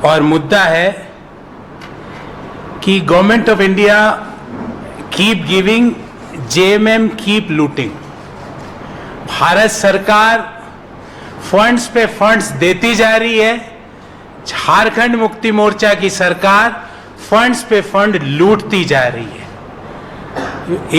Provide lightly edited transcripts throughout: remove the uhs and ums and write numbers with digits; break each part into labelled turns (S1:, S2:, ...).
S1: और मुद्दा है कि government of India keep giving, JMM keep looting. Bharat सरकार फंड्स पे फंड्स देती जा रही है, झारखंड मुक्ति मोर्चा की सरकार फंड्स पे फंड लूटती जा रही है।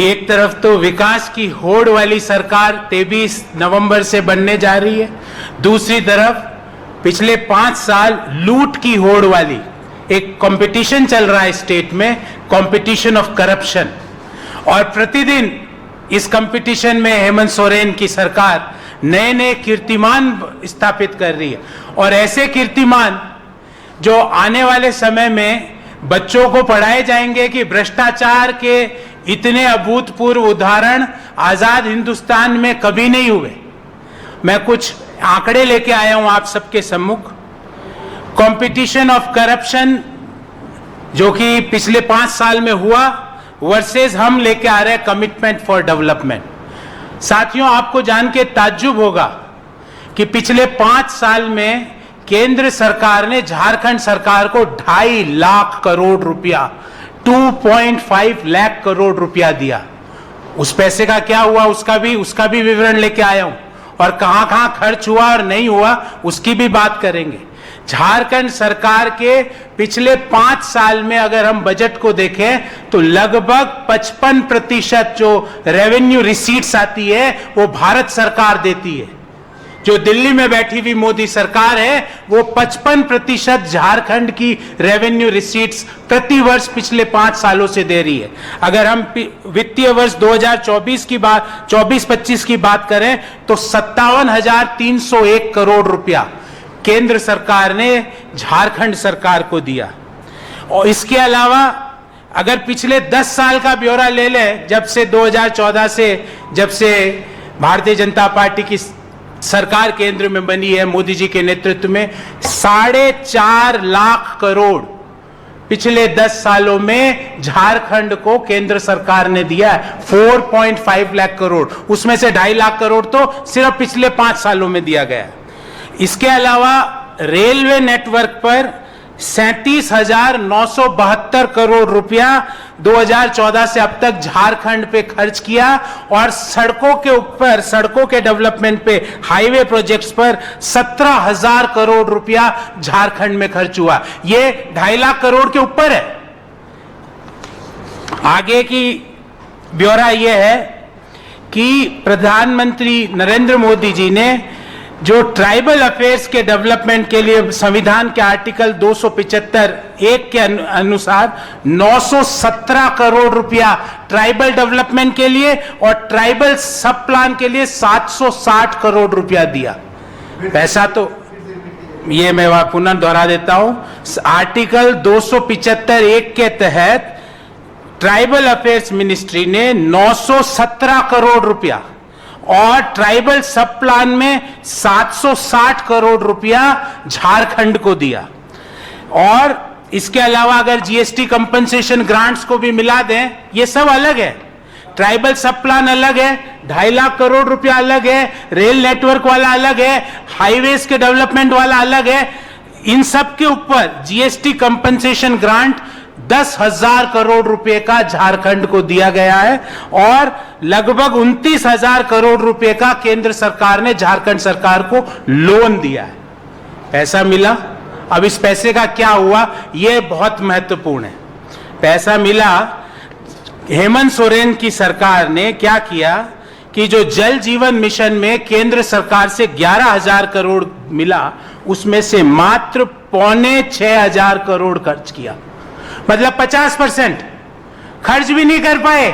S1: एक तरफ तो विकास की होड़ वाली सरकार 23 नवंबर से बनने जा रही है, दूसरी तरफ पिछले 5 साल लूट की होड़ वाली एक कंपटीशन चल रहा है स्टेट में, कंपटीशन ऑफ करप्शन। और प्रतिदिन इस कंपटीशन में हेमंत सोरेन की सरकार नए नए कीर्तिमान स्थापित कर रही है, और ऐसे कीर्तिमान जो आने वाले समय में बच्चों को पढ़ाए जाएंगे कि भ्रष्टाचार के इतने अभूतपूर्व उदाहरण आजाद हिंदुस्तान में कभी नहीं हुए। मैं कुछ आंकड़े लेके आया हूं आप सबके सम्मुख। कंपटीशन ऑफ करप्शन जो कि पिछले 5 साल में हुआ वर्सेस हम लेके आ रहे हैं कमिटमेंट फॉर डेवलपमेंट। साथियों, आपको जान के ताज्जुब होगा कि पिछले 5 साल में केंद्र सरकार ने झारखंड सरकार को 2.5 लाख करोड़ रुपया, 2.5 लाख करोड़ रुपया दिया। उस पैसे का क्या हुआ उसका भी विवरण लेके आया हूं, और कहां कहां खर्च हुआ और नहीं हुआ उसकी भी बात करेंगे। झारखंड सरकार के पिछले 5 साल में अगर हम बजट को देखें तो लगभग 55% जो रेवेन्यू रिसीट्स आती है वो भारत सरकार देती है। जो दिल्ली में बैठी हुई मोदी सरकार है वो 55% झारखंड की रेवेन्यू रिसीट्स प्रति वर्ष पिछले 5 सालों से दे रही है। अगर हम वित्तीय वर्ष 2024-25 की बात करें तो 57,301 करोड़ रुपया केंद्र सरकार ने झारखंड सरकार को दिया। और इसके अलावा अगर पिछले 10 साल का ब्यौरा ले लें, जब से 2014 से जब से भारतीय जनता पार्टी की सरकार केंद्र में बनी है मोदी जी के नेतृत्व में, 4.5 लाख करोड़ पिछले 10 सालों में झारखंड को केंद्र सरकार ने दिया है। 4.5 लाख करोड़, उसमें से 2.5 लाख करोड़ तो सिर्फ पिछले 5 सालों में दिया गया है। इसके अलावा रेलवे नेटवर्क पर 37,972 करोड़ रुपया 2014 से अब तक झारखंड पे खर्च किया, और सड़कों के ऊपर, सड़कों के डेवलपमेंट पे, हाईवे प्रोजेक्ट्स पर 17,000 करोड़ रुपया झारखंड में खर्च हुआ। ये 2.5 लाख करोड़ के ऊपर है। आगे की ब्यौरा यह है कि प्रधानमंत्री नरेंद्र मोदी जी ने जो ट्राइबल अफेयर्स के डेवलपमेंट के लिए संविधान के आर्टिकल 275(1) के अनुसार 917 करोड़ रुपया ट्राइबल डेवलपमेंट के लिए और ट्राइबल सब प्लान के लिए 760 करोड़ रुपया दिया। पैसा तो ये मैं पुनः दोहरा देता हूं, आर्टिकल 275(1) के तहत ट्राइबल अफेयर्स मिनिस्ट्री ने 917 करोड़ रुपया और ट्राइबल सब प्लान में 760 करोड़ रुपया झारखंड को दिया। और इसके अलावा अगर जीएसटी कंपनसेशन ग्रांट्स को भी मिला दें, ये सब अलग है। ट्राइबल सब प्लान अलग है, 2.5 लाख करोड़ रुपया अलग है, रेल नेटवर्क वाला अलग है, हाईवेज के डेवलपमेंट वाला अलग है। इन सब के ऊपर जीएसटी कंपनसेशन ग्रांट 10,000 करोड़ रुपए का झारखंड को दिया गया है, और लगभग 29,000 करोड़ रुपए का केंद्र सरकार ने झारखंड सरकार को लोन दिया है। पैसा मिला। अब इस पैसे का क्या हुआ, यह बहुत महत्वपूर्ण है। पैसा मिला, हेमंत सोरेन की सरकार ने क्या किया कि जो जल जीवन मिशन में केंद्र सरकार से 11,000 करोड़ मिला, उसमें से मात्र 5,600 करोड़ खर्च किया। मतलब 50% खर्च भी नहीं कर पाए,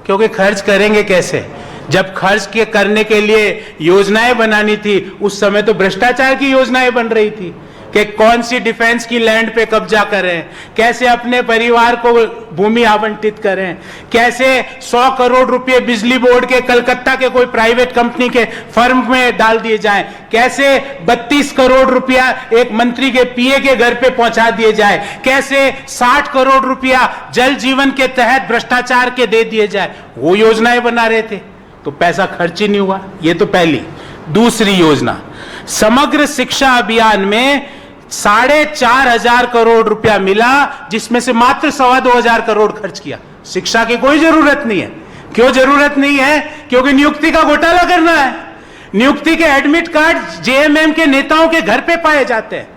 S1: क्योंकि खर्च करेंगे कैसे? जब खर्च करने के लिए योजनाएं बनानी थी, उस समय तो भ्रष्टाचार की योजनाएं बन रही थी कि कौन सी डिफेंस की लैंड पे कब्जा करें, कैसे अपने परिवार को भूमि आवंटित करें, कैसे 100 करोड़ रुपए बिजली बोर्ड के कलकत्ता के कोई प्राइवेट कंपनी के फर्म में डाल दिए जाएं, कैसे 32 करोड़ रुपया एक मंत्री के पीए के घर पे पहुंचा दिए जाए, कैसे 60 करोड़ रुपया जल जीवन के तहत भ्रष्टाचार के दे दिए जाए। वो योजनाएं बना रहे थे, तो पैसा खर्च ही नहीं हुआ। ये तो पहली। दूसरी योजना, समग्र शिक्षा अभियान में 4,500 करोड़ रुपया मिला, जिसमें से मात्र 2,25,000 करोड़ खर्च किया। शिक्षा की कोई जरूरत नहीं है। क्यों जरूरत नहीं है? क्योंकि नियुक्ति का घोटाला करना है। नियुक्ति के एडमिट कार्ड जेएमएम के नेताओं के घर पे पाए जाते हैं।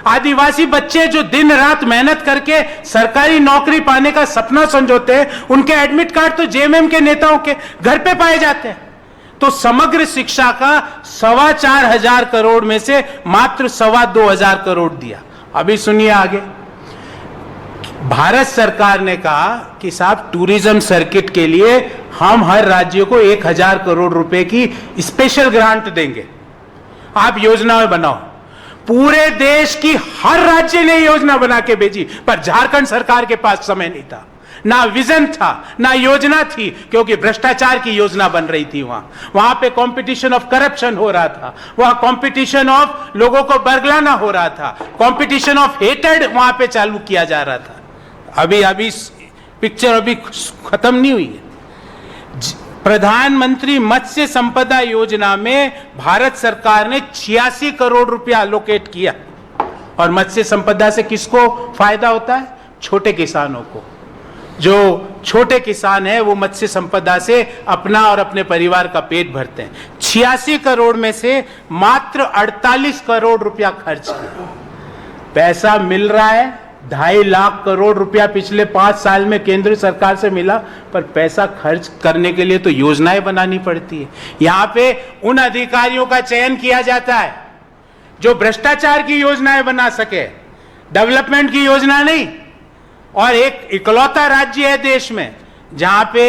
S1: आदिवासी बच्चे जो दिन रात मेहनत करके सरकारी नौकरी पाने का सपना संजोते हैं, उनके एडमिट कार्ड तो जेएमएम के नेताओं के घर पे पाए जाते हैं। तो समग्र शिक्षा का 4,25,000 करोड़ में से मात्र 2,25,000 करोड़ दिया। अभी सुनिए आगे। भारत सरकार ने कहा कि साहब टूरिज्म सर्किट के लिए हम हर राज्य को 1,000 करोड़ रुपए की स्पेशल ग्रांट देंगे, आप योजनाएं बनाओ। पूरे देश की हर राज्य ने योजना बना के भेजी, पर झारखंड सरकार के पास समय नहीं था, ना विजन था, ना योजना थी, क्योंकि भ्रष्टाचार की योजना बन रही थी। वहां पे कंपटीशन ऑफ करप्शन हो रहा था, वहां कंपटीशन ऑफ लोगों को बरगलाना हो रहा था, कंपटीशन ऑफ हेटेड वहां पे चालू किया जा रहा था। अभी पिक्चर अभी खत्म नहीं हुई है। प्रधानमंत्री मत्स्य संपदा योजना में भारत सरकार ने 86 करोड़ रुपया अलोकेट किया। और मत्स्य संपदा से किसको फायदा होता है? छोटे किसानों को। जो छोटे किसान है वो मत्स्य संपदा से अपना और अपने परिवार का पेट भरते हैं। 86 करोड़ में से मात्र 48 करोड़ रुपया खर्च किया। पैसा मिल रहा है 2.5 लाख करोड़ रुपया पिछले 5 साल में केंद्र सरकार से मिला, पर पैसा खर्च करने के लिए तो योजनाएं बनानी पड़ती है। यहां पे उन अधिकारियों का चयन किया जाता है जो भ्रष्टाचार की योजनाएं बना सके, डेवलपमेंट की योजना नहीं। और एक इकलौता राज्य है देश में जहां पे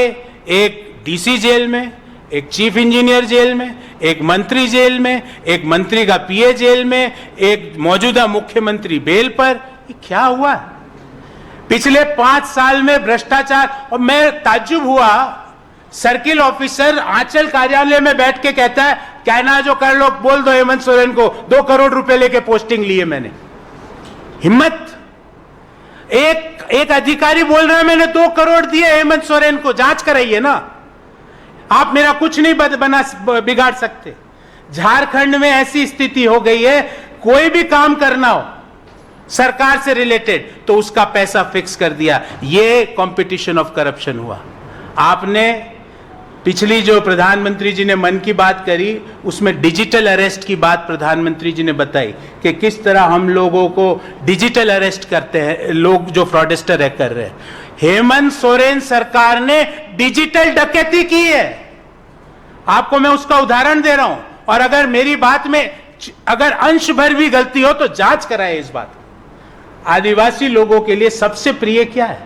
S1: एक डीसी जेल में, एक चीफ इंजीनियर जेल में, एक मंत्री जेल में, एक मंत्री का पीए जेल में, एक मौजूदा मुख्यमंत्री बेल पर। ये क्या हुआ पिछले 5 साल में भ्रष्टाचार? और मैं ताज्जुब हुआ, सर्किल ऑफिसर आंचल कार्यालय में बैठ के कहता है, कहना जो कर लो, बोल दो हेमंत सोरेन को 2 करोड़ रुपए लेके पोस्टिंग लिए मैंने। हिम्मत! एक अधिकारी बोल रहा है मैंने 2 करोड़ दिए हेमंत सोरेन को, जांच कराइए ना। आप मेरा कुछ नहीं बिगाड़ सकते। झारखंड में ऐसी स्थिति हो गई है, कोई भी काम करना हो सरकार से रिलेटेड तो उसका पैसा फिक्स कर दिया। ये कंपटीशन ऑफ करप्शन हुआ। आपने पिछली जो प्रधानमंत्री जी ने मन की बात करी उसमें डिजिटल अरेस्ट की बात प्रधानमंत्री जी ने बताई कि किस तरह हम लोगों को डिजिटल अरेस्ट करते हैं, लोग जो फ्रॉडस्टर है कर रहे हैं। हेमंत सोरेन सरकार ने डिजिटल डकैती की है। आपको मैं उसका उदाहरण दे रहा हूं, और अगर मेरी बात में अगर अंश भर भी गलती हो तो जांच कराए इस बात। आदिवासी लोगों के लिए सबसे प्रिय क्या है?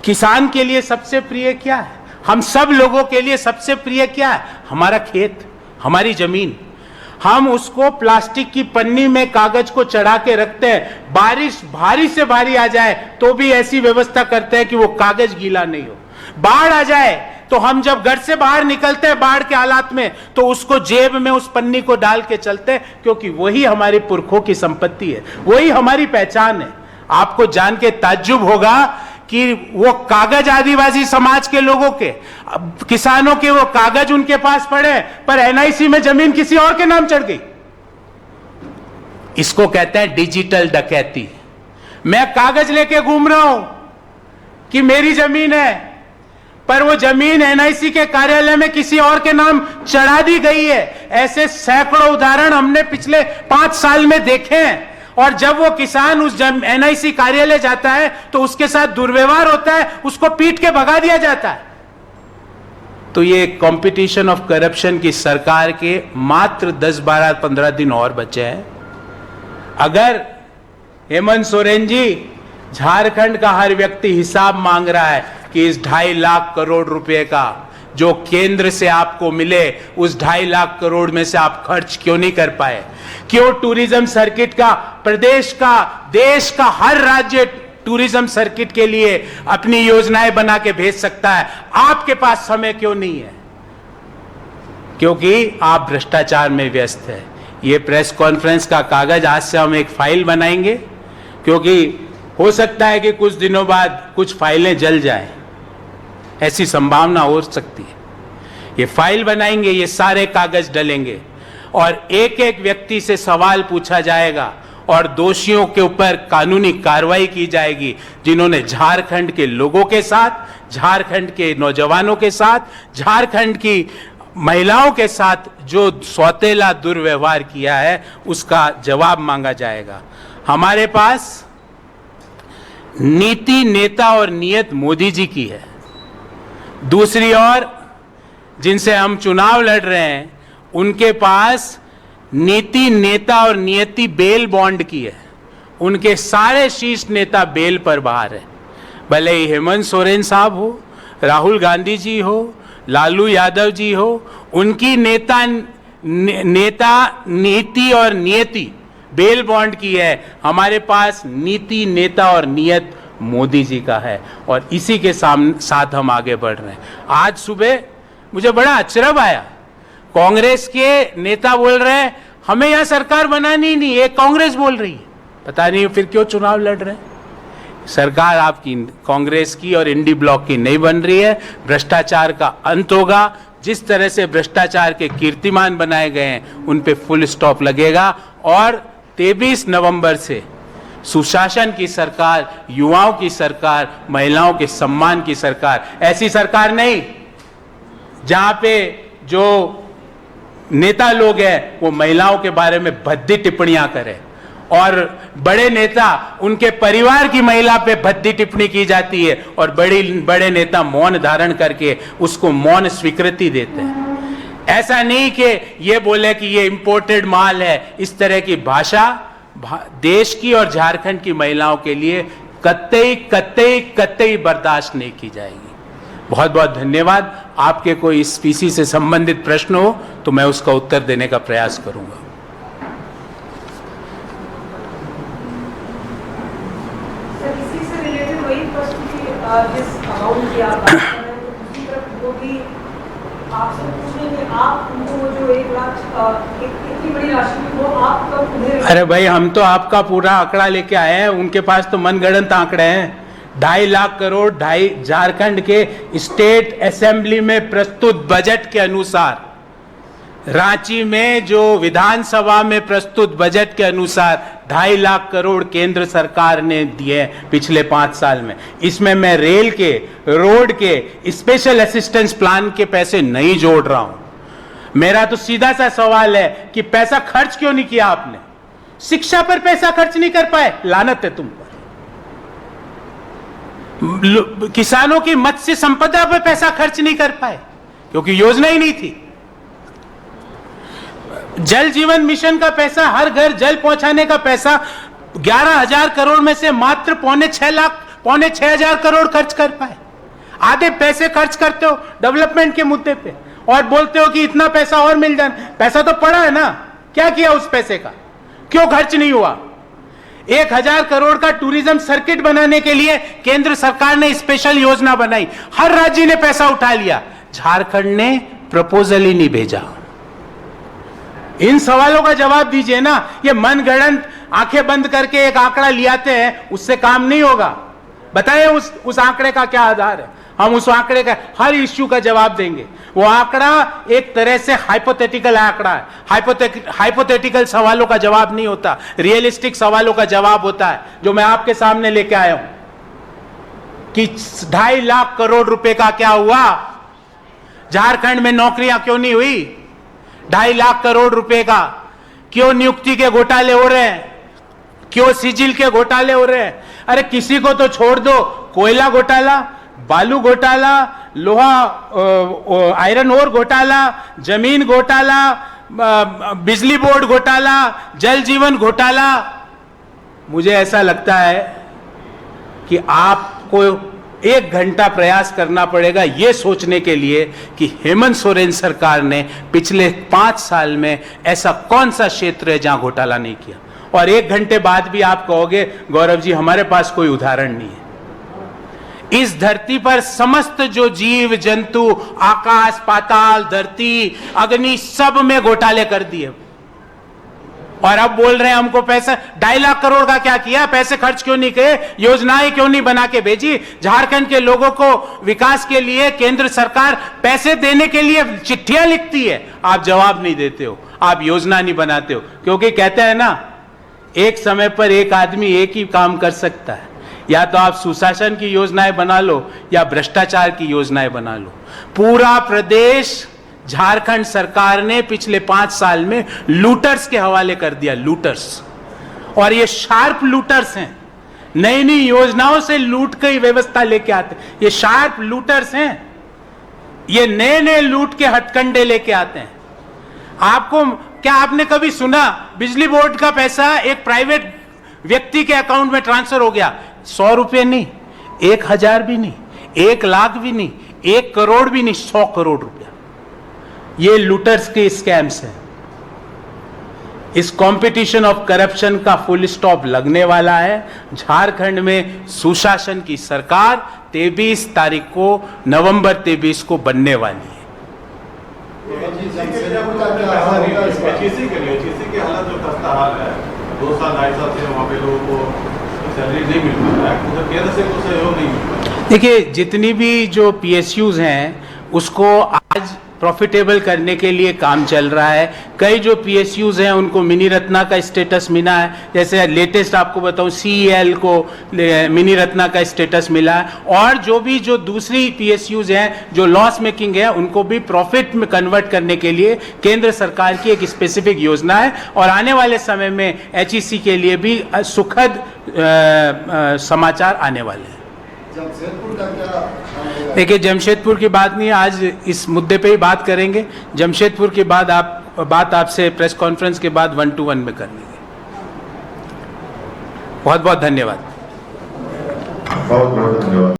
S1: किसान के लिए सबसे प्रिय क्या है? हम सब लोगों के लिए सबसे प्रिय क्या है? हमारा खेत, हमारी जमीन। हम उसको प्लास्टिक की पन्नी में कागज को चढ़ा के रखते हैं, बारिश भारी से भारी आ जाए तो भी ऐसी व्यवस्था करते हैं कि वो कागज गीला नहीं हो। बाढ़ आ जाए तो हम जब घर से बाहर निकलते हैं बाढ़ के हालात में, तो उसको जेब में उस पन्नी को डाल के चलते हैं, क्योंकि वही हमारे पुरखों की संपत्ति है, वही हमारी पहचान है। आपको जान के ताज्जुब होगा कि वो कागज आदिवासी समाज के लोगों के, किसानों के वो कागज उनके पास पड़े, पर एनआईसी में जमीन किसी और के नाम चढ़ गई। इसको कहते हैं डिजिटल डकैती। मैं कागज लेके घूम रहा हूं कि मेरी जमीन है, पर वो जमीन एनआईसी के कार्यालय में किसी और के नाम चढ़ा दी गई है। ऐसे सैकड़ों उदाहरण हमने पिछले 5 साल में देखे हैं। और जब वो किसान उस एनआईसी कार्यालय जाता है तो उसके साथ दुर्व्यवहार होता है, उसको पीट के भगा दिया जाता है। तो ये कंपटीशन ऑफ करप्शन की सरकार के मात्र 10, 12, 15 दिन और बचे हैं। अगर हेमंत सोरेन जी, झारखंड का हर व्यक्ति हिसाब मांग रहा है कि इस 2.5 लाख करोड़ रुपए का जो केंद्र से आपको मिले, उस 2.5 लाख करोड़ में से आप खर्च क्यों नहीं कर पाए? क्यों टूरिज्म सर्किट का, प्रदेश का, देश का हर राज्य टूरिज्म सर्किट के लिए अपनी योजनाएं बना के भेज सकता है, आपके पास समय क्यों नहीं है? क्योंकि आप भ्रष्टाचार में व्यस्त है। ये प्रेस कॉन्फ्रेंस का कागज आज से हम एक फाइल बनाएंगे, क्योंकि हो सकता है कि कुछ दिनों बाद कुछ फाइलें जल जाएं, ऐसी संभावना हो सकती है। ये फाइल बनाएंगे, ये सारे कागज डलेंगे और एक एक व्यक्ति से सवाल पूछा जाएगा और दोषियों के ऊपर कानूनी कार्रवाई की जाएगी, जिन्होंने झारखंड के लोगों के साथ, झारखंड के नौजवानों के साथ, झारखंड की महिलाओं के साथ जो सौतेला दुर्व्यवहार किया है, उसका जवाब मांगा जाएगा। हमारे पास नीति, नेता और नियत मोदी जी की है। दूसरी ओर जिनसे हम चुनाव लड़ रहे हैं, उनके पास नीति, नेता और नियति बेल बॉन्ड की है। उनके सारे शीर्ष नेता बेल पर बाहर है। भले ही हेमंत सोरेन साहब हो, राहुल गांधी जी हो, लालू यादव जी हो, उनकी नेता नीति और नियति बेल बॉन्ड की है। हमारे पास नीति, नेता और नियत मोदी जी का है, और इसी के साथ हम आगे बढ़ रहे हैं। आज सुबह मुझे बड़ा अचरज आया, कांग्रेस के नेता बोल रहे हैं हमें यहां सरकार बनानी ही नहीं, एक कांग्रेस बोल रही है। पता नहीं फिर क्यों चुनाव लड़ रहे हैं। सरकार आपकी कांग्रेस की और इंडी ब्लॉक की नहीं बन रही है। भ्रष्टाचार का अंत होगा। जिस तरह से भ्रष्टाचार के कीर्तिमान बनाए गए हैं, उन पे फुल स्टॉप लगेगा। और 23 नवंबर से सुशासन की सरकार, युवाओं की सरकार, महिलाओं के सम्मान की सरकार, ऐसी सरकार नहीं जहां पे जो नेता लोग हैं वो महिलाओं के बारे में भद्दी टिप्पणियां करें, और बड़े नेता, उनके परिवार की महिला पे भद्दी टिप्पणी की जाती है, और बड़े नेता मौन धारण करके उसको मौन स्वीकृति देते हैं। ऐसा नहीं कि ये बोले कि ये इंपोर्टेड माल है। इस तरह की भाषा देश की और झारखंड की महिलाओं के लिए कतई बर्दाश्त नहीं की जाएगी। बहुत बहुत धन्यवाद। आपके कोई इस पीसी से संबंधित प्रश्न हो तो मैं उसका उत्तर देने का प्रयास करूंगा।
S2: सर, इसी से रिलेटेड वही प्रश्न की जिस अमाउंट की आप बात कर रहे हैं, तो दूसरी तरफ वो भी आपसे पूछें कि आप उनको वो जो 1 लाख इतनी बड़ी राशि वो आप कब उन्हें।
S1: अरे भाई, हम तो आपका पूरा आंकड़ा लेके आए हैं, उनके पास तो मनगढ़ंत आंकड़े हैं। 2.5 लाख करोड़ झारखंड के स्टेट असेंबली में प्रस्तुत बजट के अनुसार, रांची में जो विधानसभा में प्रस्तुत बजट के अनुसार 2.5 लाख करोड़ केंद्र सरकार ने दिए पिछले 5 साल में। इसमें मैं रेल के, रोड के, स्पेशल असिस्टेंस प्लान के पैसे नहीं जोड़ रहा हूं। मेरा तो सीधा सा सवाल है कि पैसा खर्च क्यों नहीं किया आपने? शिक्षा पर पैसा खर्च नहीं कर पाए, लानत है तुम पर। किसानों की मत्स्य संपदा पर पैसा खर्च नहीं कर पाए क्योंकि योजना ही नहीं थी। जल जीवन मिशन का पैसा, हर घर जल पहुंचाने का पैसा 11,000 करोड़ में से मात्र 6,500 करोड़ खर्च कर पाए। आधे पैसे खर्च करते हो डेवलपमेंट के मुद्दे पे और बोलते हो कि इतना पैसा और मिल जाए। पैसा तो पड़ा है ना, क्या किया उस पैसे का? क्यों खर्च नहीं हुआ? 1,000 करोड़ का टूरिज्म सर्किट बनाने के लिए केंद्र सरकार ने स्पेशल योजना बनाई, हर राज्य ने पैसा उठा लिया, झारखंड ने प्रपोजल ही नहीं भेजा। इन सवालों का जवाब दीजिए ना। ये मनगढ़ंत आंखें बंद करके एक आंकड़ा लियाते हैं, उससे काम नहीं होगा। बताएं उस आंकड़े का क्या आधार है? हम उस आंकड़े का हर इश्यू का जवाब देंगे। वो आंकड़ा एक तरह से हाइपोथेटिकल आंकड़ा है। हाइपोथेटिकल सवालों का जवाब नहीं होता, रियलिस्टिक सवालों का जवाब होता है, जो मैं आपके सामने लेके आया हूं कि 2.5 लाख करोड़ रुपए का क्या हुआ? झारखंड में नौकरियां क्यों नहीं हुई? 2.5 लाख करोड़ रुपए का क्यों नियुक्ति के घोटाले हो रहे हैं? क्यों सिजिल के घोटाले हो रहे हैं? अरे किसी को तो छोड़ दो, कोयला घोटाला, बालू घोटाला, लोहा आयरन ओर घोटाला, जमीन घोटाला, बिजली बोर्ड घोटाला, जल जीवन घोटाला। मुझे ऐसा लगता है कि आपको 1 घंटा प्रयास करना पड़ेगा यह सोचने के लिए कि हेमंत सोरेन सरकार ने पिछले 5 साल में ऐसा कौन सा क्षेत्र है जहां घोटाला नहीं किया। और 1 घंटे बाद भी आप कहोगे गौरव जी हमारे पास कोई उदाहरण नहीं है। इस धरती पर समस्त जो जीव जंतु, आकाश, पाताल, धरती, अग्नि, सब में घोटाले कर दिए, और अब बोल रहे हैं हमको पैसा। 2.5 लाख करोड़ का क्या किया? पैसे खर्च क्यों नहीं किए? योजनाएं क्यों नहीं बना के भेजी? झारखंड के लोगों को विकास के लिए केंद्र सरकार पैसे देने के लिए चिट्ठियां लिखती है, आप जवाब नहीं देते हो, आप योजना नहीं बनाते हो। क्योंकि कहते हैं ना एक समय पर एक आदमी एक ही काम कर सकता है। या तो आप सुशासन की योजनाएं बना लो या भ्रष्टाचार की योजनाएं बना लो। पूरा प्रदेश झारखंड सरकार ने पिछले 5 साल में लूटर्स के हवाले कर दिया, लूटर्स। और ये शार्प लूटर्स हैं, नई नई योजनाओं से लूट की व्यवस्था लेके आते, ये शार्प लूटर्स हैं, ये नए नए लूट के हथकंडे लेके आते हैं। आपको क्या आपने कभी सुना बिजली बोर्ड का पैसा एक प्राइवेट व्यक्ति के अकाउंट में ट्रांसफर हो गया? 100 रुपये नहीं, 1000 भी नहीं, 1 लाख भी नहीं, 1 करोड़ भी नहीं, 100 करोड़ रुपया। ये लूटर्स के स्कैम्स हैं। इस कंपटीशन ऑफ करप्शन का फुल स्टॉप लगने वाला है। झारखंड में सुशासन की सरकार 23 तारीख को, नवंबर 23 को बनने वाली है।
S3: की हालत जो खस्ता हाल है, 2 साल 2.5 साल से वहाँ पे लोगों को सैलरी नहीं मिल पा रहा है, उधर केंद्र से कुछ सहयोग नहीं मिल पा रहा है।
S1: देखिए, जितनी भी जो PSUs हैं उसको आज प्रॉफिटेबल करने के लिए काम चल रहा है। कई जो PSUs हैं उनको मिनी रत्ना का स्टेटस मिला है। जैसे लेटेस्ट आपको बताऊं, CEL को मिनी रत्ना का स्टेटस मिला है। और जो दूसरी PSUs हैं जो लॉस मेकिंग है उनको भी प्रॉफिट में कन्वर्ट करने के लिए केंद्र सरकार की एक स्पेसिफिक योजना है। और आने वाले समय में HEC के लिए भी सुखद समाचार आने वाले हैं।
S4: जमशेदपुर का क्या?
S1: देखिए, जमशेदपुर की बात नहीं, आज इस मुद्दे पे ही बात करेंगे। जमशेदपुर के बाद बात आपसे प्रेस कॉन्फ्रेंस के बाद 1-to-1 में कर लेंगे। बहुत बहुत धन्यवाद।
S4: बहुत बहुत धन्यवाद।